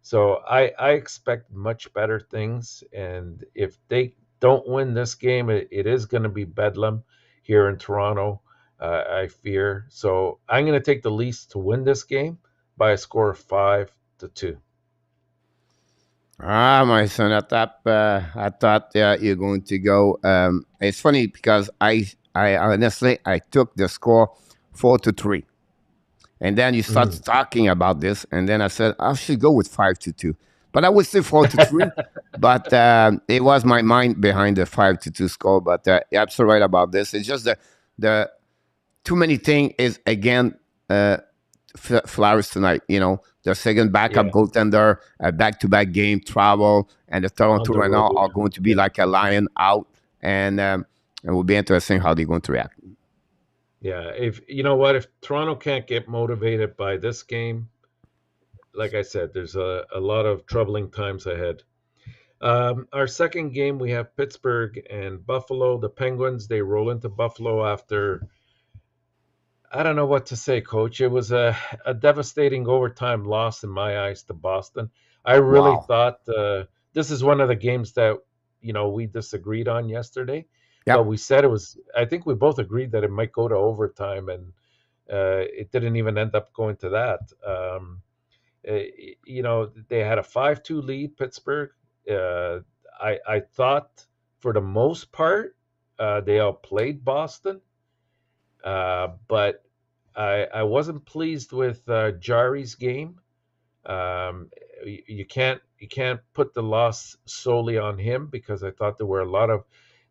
So I expect much better things. And if they don't win this game, it is going to be bedlam here in Toronto, I fear. So I'm going to take the Leafs to win this game by a score of 5-2. My son, I thought you're going to go. It's funny because I honestly took the score 4-3, and then you start talking about this, and then I said I should go with 5-2, but I would say 4-3. But it was my mind behind the 5-2 score. But you're absolutely right about this. It's just the too many things is again. Flyers tonight, their second backup goaltender, a back-to-back game, travel, and the Toronto right now are going to be like a lion out, and it will be interesting how they're going to react. Yeah, if Toronto can't get motivated by this game, like I said, there's a lot of troubling times ahead. Our second game, we have Pittsburgh and Buffalo. The Penguins, they roll into Buffalo after, I don't know what to say, Coach. It was a devastating overtime loss in my eyes to Boston. I really thought this is one of the games that, we disagreed on yesterday. Yep. But we said I think we both agreed that it might go to overtime, and it didn't even end up going to that. They had a 5-2 lead, Pittsburgh. I thought for the most part they outplayed Boston. But I wasn't pleased with Jari's game. You can't put the loss solely on him, because I thought there were a lot of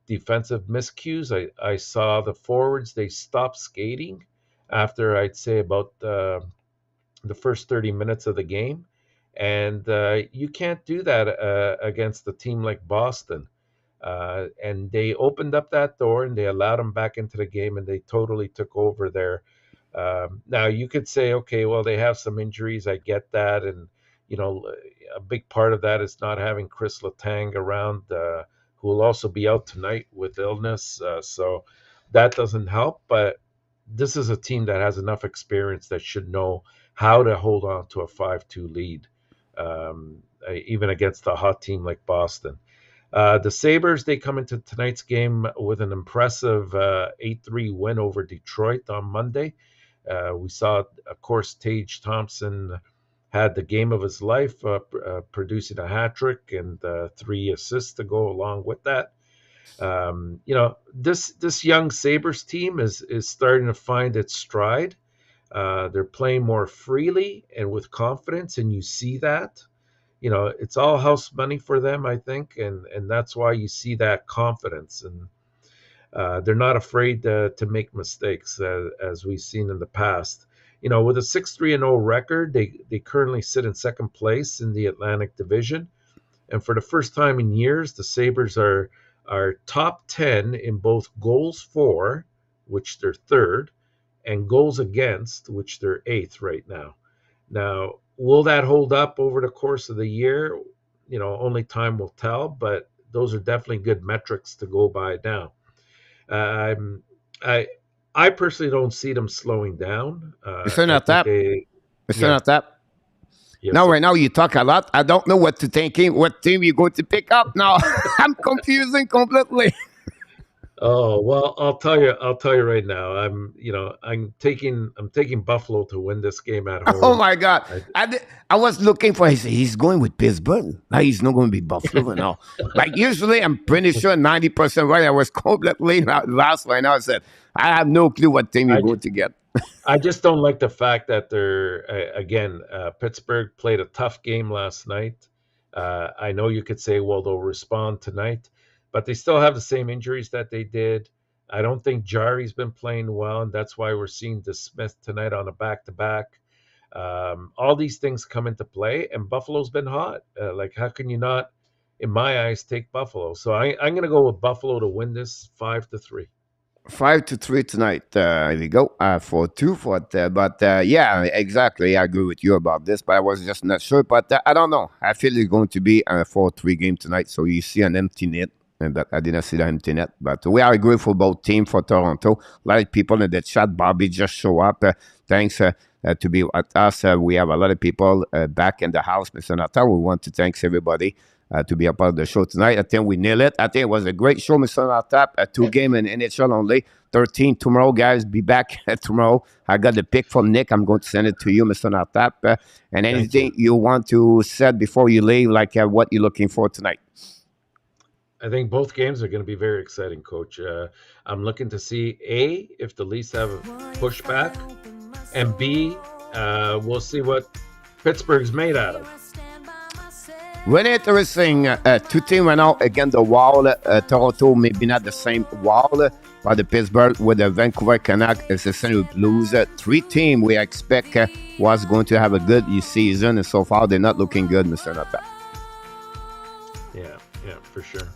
defensive miscues. I saw the forwards, they stopped skating after, I'd say, about the first 30 minutes of the game. And you can't do that against a team like Boston. And they opened up that door and they allowed them back into the game, and they totally took over there. Now, you could say, okay, well, they have some injuries. I get that. And, a big part of that is not having Chris Letang around, who will also be out tonight with illness. So that doesn't help. But this is a team that has enough experience that should know how to hold on to a 5-2 lead, even against a hot team like Boston. The Sabres, they come into tonight's game with an impressive 8-3 win over Detroit on Monday. We saw, of course, Tage Thompson had the game of his life, producing a hat trick and 3 assists to go along with that. This young Sabres team is starting to find its stride. They're playing more freely and with confidence, and you see that. It's all house money for them, I think, and that's why you see that confidence. And they're not afraid to make mistakes, as we've seen in the past. With a 6-3-0 record, they currently sit in second place in the Atlantic Division. And for the first time in years, the Sabres are top 10 in both goals for, which they're third, and goals against, which they're eighth right now. Now, will that hold up over the course of the year? Only time will tell, but those are definitely good metrics to go by now. I personally don't see them slowing down. Mr. ENORTAP. Mr. ENORTAP. Yes, now, sir. right now, you talk a lot. I don't know what to thinking. What team you going to pick up now? I'm confusing completely. Oh, well, I'll tell you right now. I'm taking Buffalo to win this game at home. Oh my God! I was looking for. He's going with Pittsburgh. Now he's not going to be Buffalo now. Like usually, I'm pretty sure 90% right. I was completely last right now. I said I have no clue what team you're going to get. I just don't like the fact that they're Pittsburgh played a tough game last night. I know you could say, well, they'll respond tonight, but they still have the same injuries that they did. I don't think Jari's been playing well, and that's why we're seeing DeSmith tonight on a back-to-back. All these things come into play, and Buffalo's been hot. How can you not, in my eyes, take Buffalo? So I'm going to go with Buffalo to win this 5-3. 5-3 tonight. There you go. 4-2 for it. But yeah, exactly. I agree with you about this, but I was just not sure. But I don't know. I feel it's going to be a 4-3 game tonight. So you see an empty net. But I didn't see the empty net. But we are agree for both teams for Toronto. A lot of people in the chat. Bobby just show up. Thanks to be with us. We have a lot of people back in the house, Mr. Natal. We want to thank everybody to be a part of the show tonight. I think we nailed it. I think it was a great show, Mr. Natal. 2 games in NHL only. 13 tomorrow, guys. Be back tomorrow. I got the pick from Nick. I'm going to send it to you, Mr. Natal. And anything you want to say before you leave, like what you're looking for tonight? I think both games are going to be very exciting, Coach. I'm looking to see, A, if the Leafs have a pushback, and B, we'll see what Pittsburgh's made out of. Really interesting. 2 teams went out against the wall. Toronto, maybe not the same wall, but the Pittsburgh with the Vancouver Canucks is the St. Louis Blues. 3 teams we expect was going to have a good season, and so far they're not looking good, Mr. Natal. Yeah, for sure.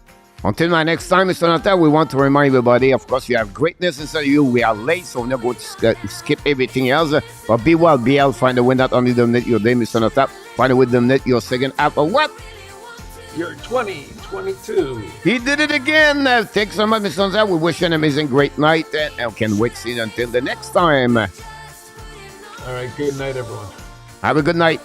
Until my next time, Mr. Natal, we want to remind everybody, of course, you have greatness inside of you. We are late, so we're not going to skip everything else. But be well, BL. Find a way not only dominate your day, Mr. Natal. Find a way to dominate your second half of what? You're 2022. He did it again. Thanks so much, Mr. Natal. We wish you an amazing, great night. And can wait to see you until the next time. All right, good night, everyone. Have a good night.